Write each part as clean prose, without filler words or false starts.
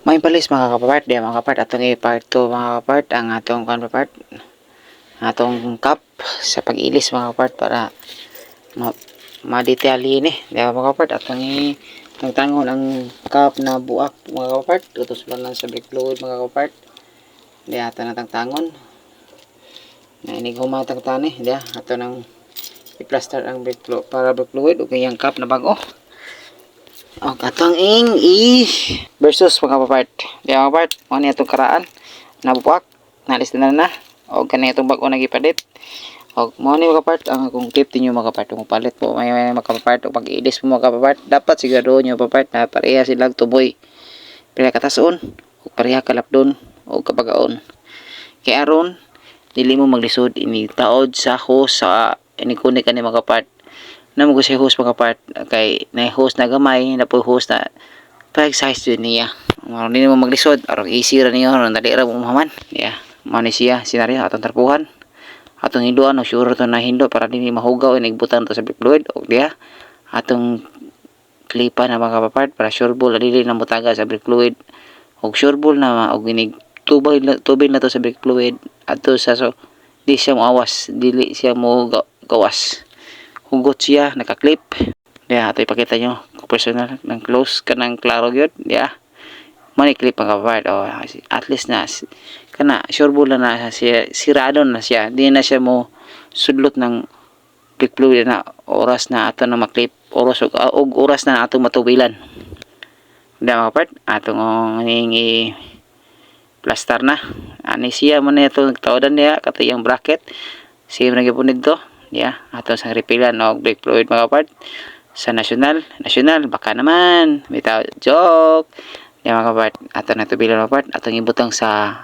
May palis mga kapapart, di mga kapart, atong i-part 2 mga kapart, ang atong kapapart, atong cup sa pag-ilis mga kapart para ma-detalye ni, di mga kapart, atong tangtangon ang cup na buak mga kapart, utos lang lang sa brake fluid mga kapart, di ato na tangtangon, na inig humatang tani, di ato nang i-plaster ang brake fluid, para brake fluid, okay yung cup na bago. O katong versus mga kapapart. Di mga kapapart, mo ni itong karaan nabupak, nalis na na. O kanina itong bago nagipalit. O mo ni mga kapapart, ang akong tip ninyo mga kapapart, kung palit po may mga kapapart o pag-iilis po mga kapapart, dapat siguro nyo kapapart na pareha silang tuboy. Pareha katason o pareha kalapdon o kapagaon. Kaya aron dili mo maglisod ini taod sa hose sa inikuni ka ni mga kapapart na mo siya host mga part kay na host na gamay na po host na pag size din niya maron din mo maglisod aron easy ra niyo aron dali ra mo maman yeah mao ni siya senaryo atong tarpuhan atong hinduan no sure to na hindo para dili mahugaw inig butang to sa brake fluid o diya atong klipa na mga part para sure ball dili na mutaga sa brake fluid og sure ball na og inig tubig na to sa brake fluid ato sa so di siya mo awas dili siya mo gawas hugot siya nakaklip diya ato ipakita nyo personal ng close ka ng klaro yun diya money clip ang kapapart o at least na kana sure ball na siya sirado na siya di na siya mo sudlot ng brake fluid na oras na ato na maklip oras og oras na ato matubilan diya mga kapapart atong i plaster na ani siya mo na ito nagtaodan niya katayang bracket same na gipon dito yeah, ato sang repilan og brake fluid mga part sa national baka naman bitaw joke yeah, mga part ato na tubilan mga part atong ibutang sa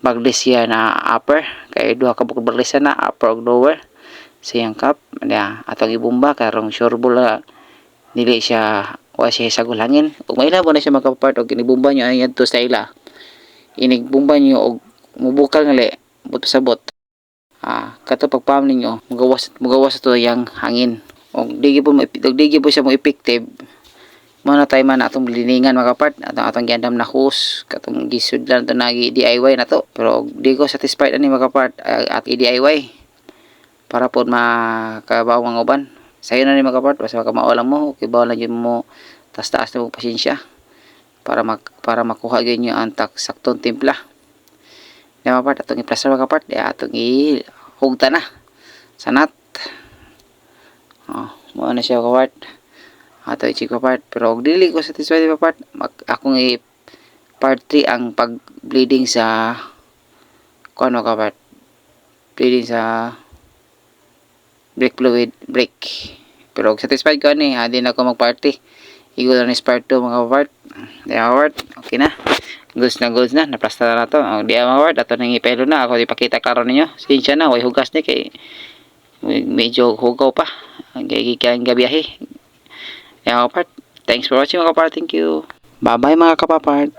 baglis siya na upper kay duha ka bukod baglis na upper ug lower siyang cup yeah, atong ibumba karong sure ball dili siya wa siya sa gulangin ug may labo na siya mga part og inibumba nyo ay adto sa ila inigbumba nyo og mubukal ngali but pasabot kato pagpam ninyo mugawas to yang hangin og digi po siya mo effective mo na tayo man atong liningan mga kapart atong giandam na hose katong gisud lang to nagi DIY na to pero di ko satisfied ani mga kapart at i-DIY para pod makabawang uban sayo na ni mga kapart basta makamaulang mo okay bawal lang yun mo taas na mo pasensya para makuha gyud nyo ang saktong timpla. Mga kapart atong i-plaster mga kapart atong hugta na sanat mo na siya kapart ato i-check kapart pero og dili ko satisfied kapart akong part 3 ang pag bleeding sa kuno kapart bleeding sa brake fluid brake pero og satisfied ko ani di na ako magparty igo na ni part 2 mga kapart okay na goods na naplasta na to di mga word ato nang ipelo na ako ipakita klaro ninyo sinsya na way hugas ni kay medyo hugaw pa kay gabiyahe mga kapart thanks for watching mga kapart thank you bye bye mga kapapart